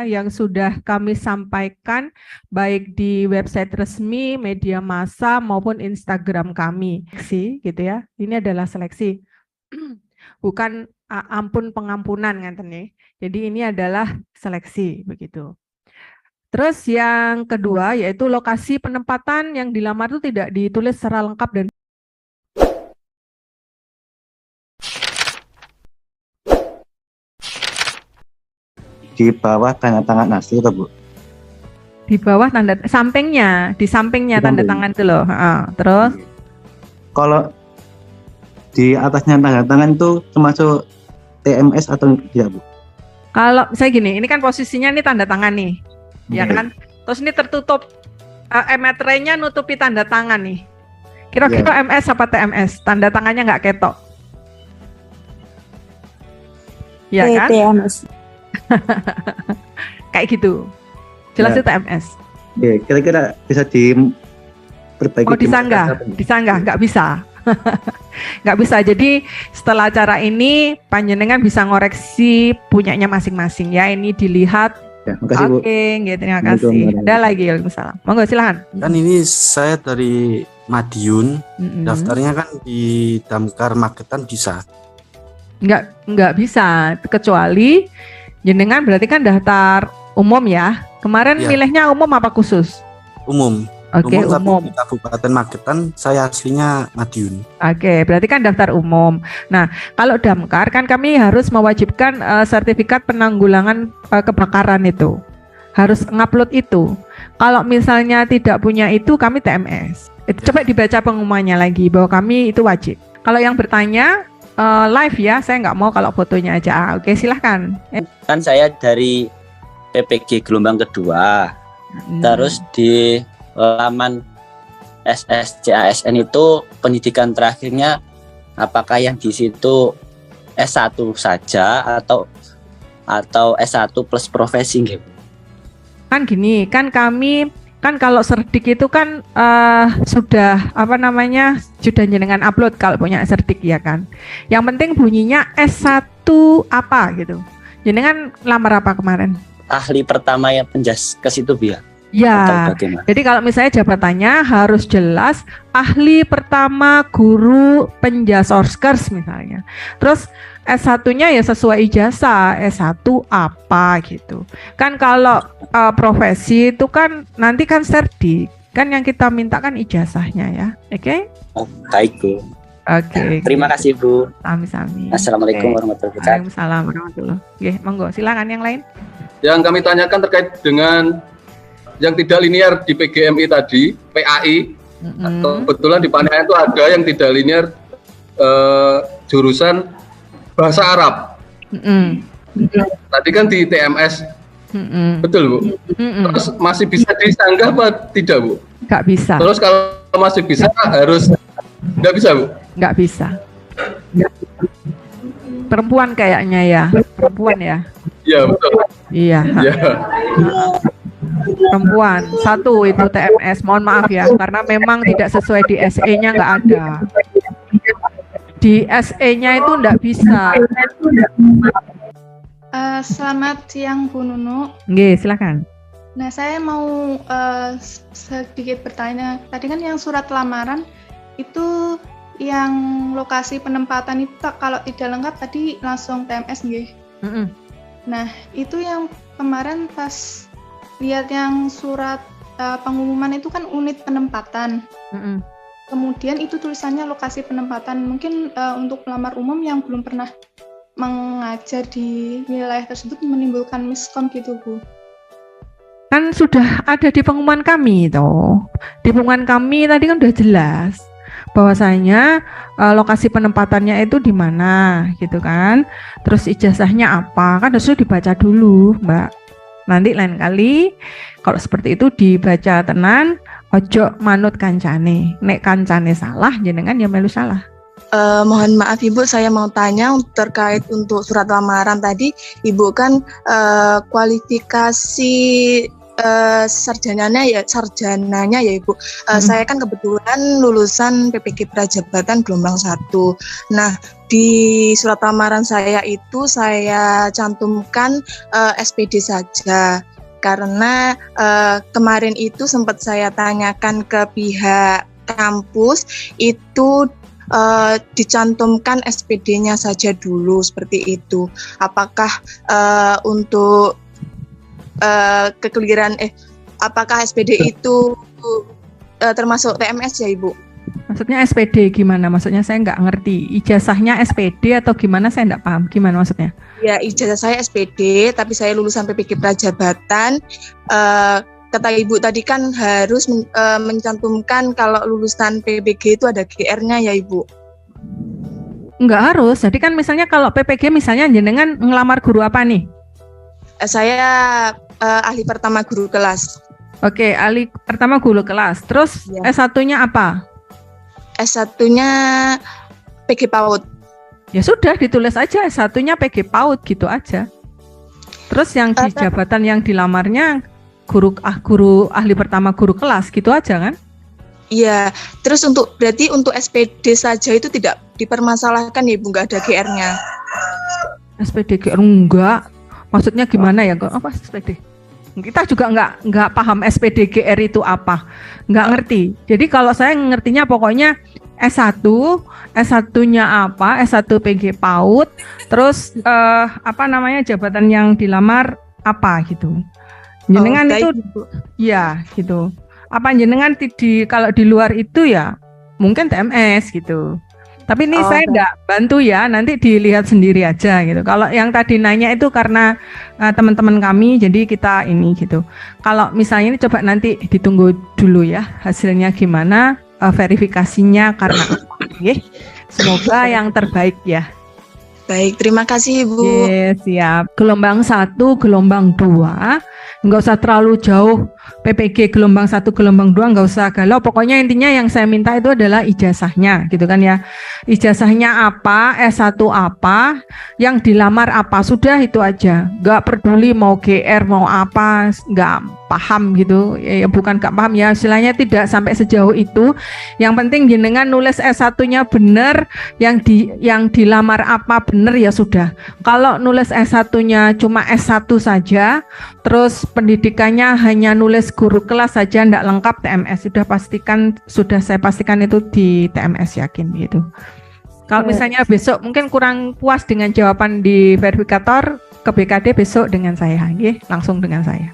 yang sudah kami sampaikan baik di website resmi, media massa maupun Instagram kami. Seleksi gitu ya. Ini adalah seleksi. Bukan ampun pengampunan ngeten nih. Jadi ini adalah seleksi begitu. Terus yang kedua yaitu lokasi penempatan yang dilamar itu tidak ditulis secara lengkap dan di bawah tanda tangan asli atau Bu? di bawah tanda sampingnya, di sampingnya tanda tangan itu loh. Terus kalau di atasnya tanda tangan itu termasuk TMS atau tidak Bu? kalau saya gini, ini kan posisinya ini tanda tangan nih, ya kan? Terus ini tertutup, meterainya nutupi tanda tangan nih. Kira-kira MS apa TMS? Tanda tangannya nggak ketok, ya kan? TMS. Kayak gitu. Jelas itu TMS. Oke, kira-kira bisa diperbaiki. Oh, disanggah, nggak bisa. Nggak bisa. Jadi setelah acara ini panjenengan bisa ngoreksi punyanya masing-masing ya. Ini dilihat. Ya, makasih, Bu. Oke, gitu, terima kasih. Ada lagi, Waalaikumsalam. Monggo silahkan. Kan ini saya dari Madiun, daftarnya kan di Damkar Magetan bisa. Nggak bisa, kecuali jenengan berarti kan daftar umum ya. Kemarin milihnya umum apa khusus? Umum. Oke, umum. Tapi di Kabupaten Magetan, saya aslinya Madiun. Oke, berarti kan daftar umum. Nah, kalau Damkar kan kami harus mewajibkan sertifikat penanggulangan kebakaran itu. Harus ngupload itu. Kalau misalnya tidak punya itu, kami TMS. Coba dibaca pengumumannya lagi bahwa kami itu wajib. Kalau yang bertanya live ya, saya nggak mau kalau fotonya aja. Oke, silahkan. Kan saya dari PPG gelombang kedua, terus di laman SSCASN itu pendidikan terakhirnya apakah yang di situ S1 saja atau S1 plus profesi gitu? Kan gini, kan kami kan kalau Serdik itu kan sudah sudah jenengan upload kalau punya Serdik ya kan. Yang penting bunyinya S1 apa gitu. Jenengan lamar apa kemarin? Ahli pertama yang penjaskes itu biar. Ya, jadi kalau misalnya jabatannya harus jelas ahli pertama guru penjasorskers misalnya. Terus S1-nya ya sesuai ijazah, S1 apa gitu. Kan kalau profesi itu kan nanti kan Serdik, kan yang kita minta kan ijazahnya ya. Oke? Oh, baik Bu. Oke. Terima kasih Bu. Sami-sami. Assalamualaikum warahmatullahi wabarakatuh. Waalaikumsalam warahmatullahi. Oke, monggo silakan yang lain. Yang kami tanyakan terkait dengan yang tidak linear di PGMI tadi, PAI, kebetulan di Paniai itu ada yang tidak linear jurusan bahasa Arab. Tadi kan di TMS, betul Bu? Terus masih bisa disanggah apa tidak Bu? Nggak bisa. Terus kalau masih bisa harus, nggak bisa Bu? Nggak bisa. Perempuan kayaknya ya, perempuan ya? Iya betul. Iya. Perempuan, satu itu TMS, mohon maaf ya, karena memang tidak sesuai di SE-nya nggak ada. Di SE-nya itu nggak bisa. Selamat siang Bu Nunu. Nggih, silakan. Nah, saya mau sedikit bertanya. Tadi kan yang surat lamaran itu yang lokasi penempatan itu kalau tidak lengkap tadi langsung TMS nggih. Nah, itu yang kemarin pas lihat yang surat pengumuman itu kan unit penempatan. Kemudian itu tulisannya lokasi penempatan. Mungkin untuk pelamar umum yang belum pernah mengajar di wilayah tersebut menimbulkan miskom gitu Bu. Kan sudah ada di pengumuman kami toh. Di pengumuman kami tadi kan udah jelas bahwasanya lokasi penempatannya itu di mana gitu kan. Terus ijazahnya apa? Kan harus dibaca dulu, Mbak. Nanti lain kali kalau seperti itu dibaca tenan, ojo manut kancane. Nek kancane salah, jenengan ya melu salah. Mohon maaf Ibu, saya mau tanya terkait untuk surat lamaran tadi. Ibu kan kualifikasi sarjananya ya Ibu. Saya kan kebetulan lulusan PPG Prajabatan gelombang 1. Nah, di surat lamaran saya itu saya cantumkan SPD saja. Karena kemarin itu sempat saya tanyakan ke pihak kampus, itu dicantumkan SPD-nya saja dulu seperti itu. Apakah untuk kekeliruan apakah SPD itu termasuk TMS ya Ibu? Maksudnya SPD gimana? Maksudnya saya nggak ngerti. Ijazahnya SPD atau gimana? Saya nggak paham. Gimana maksudnya? Ya, ijazah saya SPD, tapi saya lulusan PPG Prajabatan. Kata Ibu tadi kan harus mencantumkan kalau lulusan PPG itu ada GR-nya ya Ibu? Nggak harus. Jadi kan misalnya kalau PPG misalnya jenengan ngelamar guru apa nih? Saya ahli pertama guru kelas. Oke, ahli pertama guru kelas. Terus Ya. S1-nya apa? S1-nya PG PAUD. Ya sudah, ditulis aja S1-nya PG PAUD gitu aja. Terus yang di jabatan yang dilamarnya guru ahli pertama guru kelas gitu aja kan? Iya. Terus berarti untuk SPD saja itu tidak dipermasalahkan ya Ibu, nggak ada GR-nya? SPD GR enggak. Maksudnya gimana ya? Apa SPD? Kita juga nggak paham SPD GR itu apa. Nggak ngerti. Jadi kalau saya ngertinya pokoknya S1, S1-nya apa? S1 PG PAUD, terus jabatan yang dilamar apa gitu. Jenengan itu ya gitu. Apa jenengan kalau di luar itu ya mungkin TMS gitu. Tapi ini saya enggak bantu ya, nanti dilihat sendiri aja gitu. Kalau yang tadi nanya itu karena teman-teman kami, jadi kita ini gitu. Kalau misalnya ini coba nanti ditunggu dulu ya hasilnya gimana, verifikasinya karena apa. Semoga yang terbaik ya. Baik, terima kasih Ibu. Siap. Gelombang 1, gelombang 2. Nggak usah terlalu jauh, PPG gelombang 1, gelombang 2 nggak usah galau. Pokoknya intinya yang saya minta itu adalah ijazahnya gitu kan ya. Ijazahnya apa, S1 apa, yang dilamar apa, sudah itu aja. Nggak peduli mau GR mau apa, nggak paham gitu. Ya bukan nggak paham ya, istilahnya tidak sampai sejauh itu. Yang penting jenengan nulis S1-nya benar, yang dilamar apa benar ya sudah. Kalau nulis S1-nya cuma S1 saja, terus pendidikannya hanya nulis guru kelas saja, tidak lengkap TMS. Sudah saya pastikan itu di TMS, yakin gitu. Kalau misalnya besok mungkin kurang puas dengan jawaban di verifikator, ke BKD besok dengan saya, langsung dengan saya.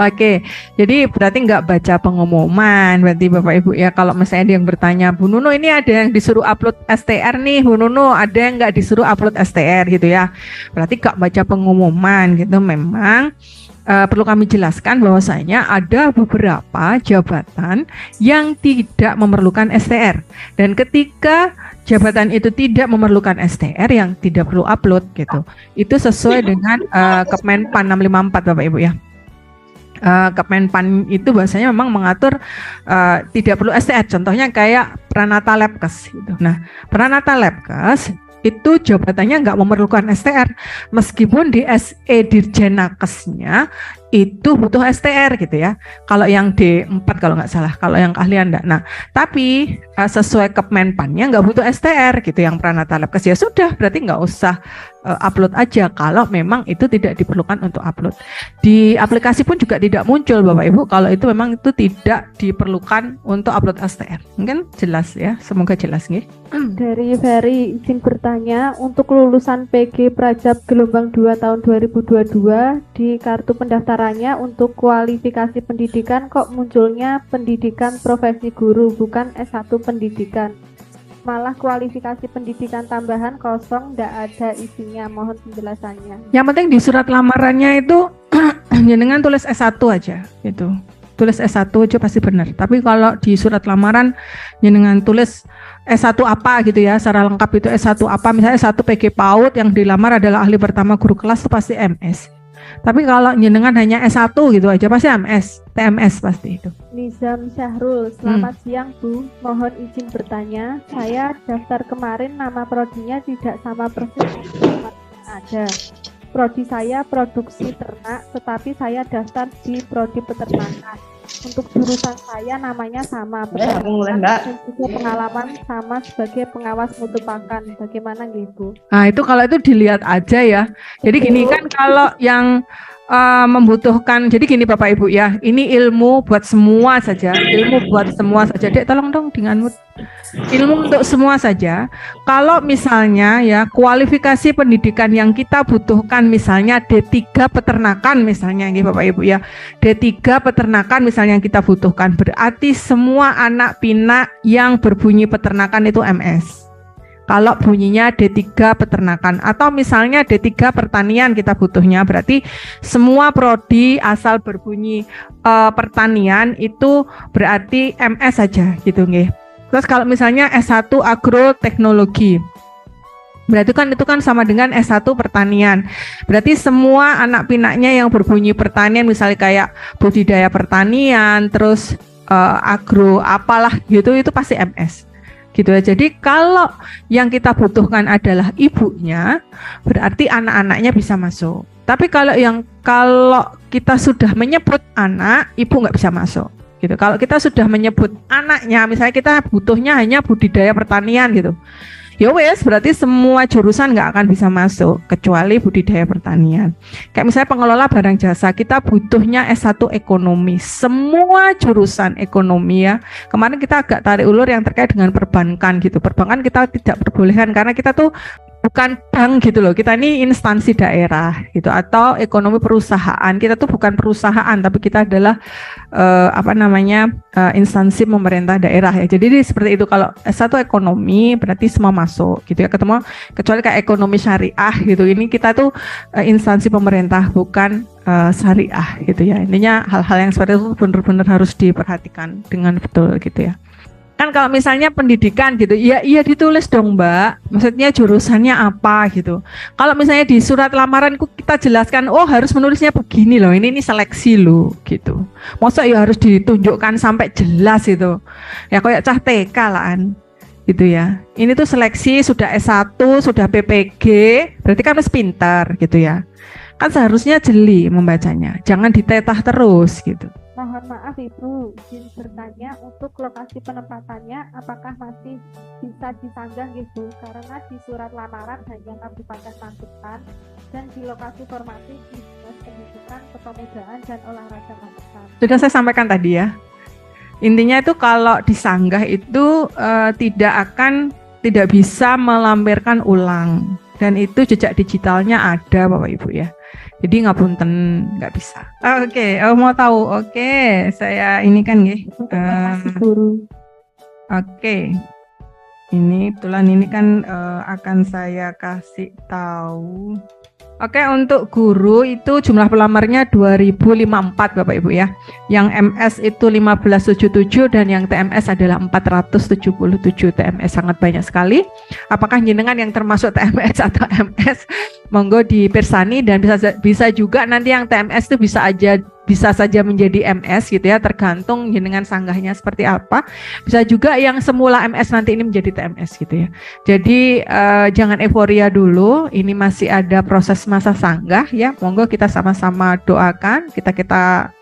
Oke. Jadi berarti nggak baca pengumuman, berarti Bapak Ibu ya. Kalau misalnya ada yang bertanya, Bu Nunu ini ada yang disuruh upload STR nih, Bu Nunu ada yang nggak disuruh upload STR gitu ya. Berarti nggak baca pengumuman gitu. Memang perlu kami jelaskan bahwasanya ada beberapa jabatan yang tidak memerlukan STR, dan ketika jabatan itu tidak memerlukan STR yang tidak perlu upload gitu. Itu sesuai dengan Kemenpan 654 Bapak Ibu ya. Kemenpan itu bahasanya memang mengatur tidak perlu STR. Contohnya kayak Pranata Labkes gitu. Nah, Pranata Labkes itu jabatannya nggak memerlukan STR, meskipun di SE Dirjenakesnya itu butuh STR gitu ya. Kalau yang D4 kalau nggak salah, kalau yang keahlian enggak. Nah, tapi sesuai Kemenpannya nggak butuh STR gitu yang Pranata Labkes, ya sudah, berarti nggak usah upload aja kalau memang itu tidak diperlukan untuk upload. Di aplikasi pun juga tidak muncul Bapak Ibu kalau itu memang itu tidak diperlukan untuk upload STR. Mungkin jelas ya, semoga jelas nih. Dari Ferry izin bertanya, untuk lulusan PG Prajab gelombang 2 tahun 2022 di kartu pendaftarannya untuk kualifikasi pendidikan kok munculnya pendidikan profesi guru bukan S1 pendidikan, malah kualifikasi pendidikan tambahan kosong, tidak ada isinya, mohon penjelasannya. Yang penting di surat lamarannya itu jenengan tulis S1 aja gitu. Tulis S1 aja pasti benar. Tapi kalau di surat lamaran jenengan tulis S1 apa gitu ya, secara lengkap itu S1 apa, misalnya S1 PG PAUD, yang dilamar adalah ahli pertama guru kelas, itu pasti MS. Tapi kalau jenengan hanya S1 gitu aja pasti MS, TMS pasti itu. Nizam Syahrul, selamat siang Bu, mohon izin bertanya, saya daftar kemarin nama prodinya tidak sama persis ada. prodi saya produksi ternak, tetapi saya daftar di prodi peternakan. Untuk jurusan saya namanya sama, peternakan, dan juga pengalaman sama sebagai pengawas mutu pakan. Bagaimana gitu? Nah itu kalau itu dilihat aja ya. Jadi gini kan, kalau yang membutuhkan, jadi gini Bapak Ibu ya, ini ilmu buat semua saja, ilmu buat semua saja. Dek tolong dong dengan ilmu untuk semua saja. Kalau misalnya ya kualifikasi pendidikan yang kita butuhkan misalnya D3 peternakan misalnya gitu Bapak Ibu ya, D3 peternakan misalnya yang kita butuhkan, berarti semua anak pinak yang berbunyi peternakan itu MS. Kalau bunyinya D3 peternakan, atau misalnya D3 pertanian kita butuhnya, berarti semua prodi asal berbunyi pertanian itu berarti MS saja gitu nggih. Terus kalau misalnya S1 agroteknologi, berarti kan itu kan sama dengan S1 pertanian. Berarti semua anak pinaknya yang berbunyi pertanian, misalnya kayak budidaya pertanian, terus agro apalah gitu, itu pasti MS. Gitu ya. Jadi kalau yang kita butuhkan adalah ibunya, berarti anak-anaknya bisa masuk. Tapi kalau kita sudah menyebut anak, ibu nggak bisa masuk. Gitu. Kalau kita sudah menyebut anaknya, misalnya kita butuhnya hanya budidaya pertanian gitu, ya wes berarti semua jurusan nggak akan bisa masuk kecuali budidaya pertanian. Kayak misalnya pengelola barang jasa, kita butuhnya S1 ekonomi, semua jurusan ekonomi ya. Kemarin kita agak tarik ulur yang terkait dengan perbankan gitu. Perbankan kita tidak perbolehkan karena kita tuh bukan bank gitu loh, kita ini instansi daerah gitu, atau ekonomi perusahaan. Kita tuh bukan perusahaan, tapi kita adalah instansi pemerintah daerah ya. Jadi seperti itu. Kalau S1 ekonomi berarti semua masuk gitu ya, kecuali kayak ekonomi syariah gitu. Ini kita tuh instansi pemerintah, bukan syariah gitu ya. Intinya hal-hal yang seperti itu benar-benar harus diperhatikan dengan betul gitu ya. Kan kalau misalnya pendidikan gitu, iya ditulis dong Mbak, maksudnya jurusannya apa gitu. Kalau misalnya di surat lamaran kita jelaskan, oh harus menulisnya begini loh, ini seleksi loh gitu. Masa ya harus ditunjukkan sampai jelas itu. Ya kayak cah TK lah gitu ya. Ini tuh seleksi, sudah S1, sudah PPG, berarti kan harus pintar gitu ya. Kan seharusnya jeli membacanya, jangan ditetah terus gitu. Mohon maaf Ibu, izin bertanya untuk lokasi penempatannya apakah masih bisa disanggah gitu? Karena di surat lamaran hanya Kabupaten Magetan dan di lokasi formasi di Dinas Pendidikan, Kepemudaan dan Olahraga Magetan. Sudah saya sampaikan tadi ya. Intinya itu kalau disanggah itu tidak bisa melampirkan ulang, dan itu jejak digitalnya ada Bapak Ibu ya. Jadi ngapunten nggak bisa. Oke, mau tahu? Oke, saya ini kan ya. Oke, ini kebetulan ini kan akan saya kasih tahu. Oke, untuk guru itu jumlah pelamarnya 2054 Bapak Ibu ya. Yang MS itu 1577 dan yang TMS adalah 477 TMS, sangat banyak sekali. Apakah jenengan yang termasuk TMS atau MS? Monggo dipirsani, dan bisa juga nanti yang TMS itu bisa saja menjadi MS gitu ya, tergantung jenengan sanggahnya seperti apa. Bisa juga yang semula MS nanti ini menjadi TMS gitu ya. Jadi jangan euforia dulu, ini masih ada proses masa sanggah ya. Monggo kita sama-sama doakan, kita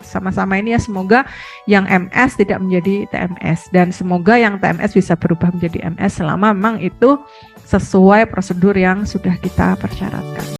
sama-sama ini ya, semoga yang MS tidak menjadi TMS, dan semoga yang TMS bisa berubah menjadi MS selama memang itu sesuai prosedur yang sudah kita persyaratkan.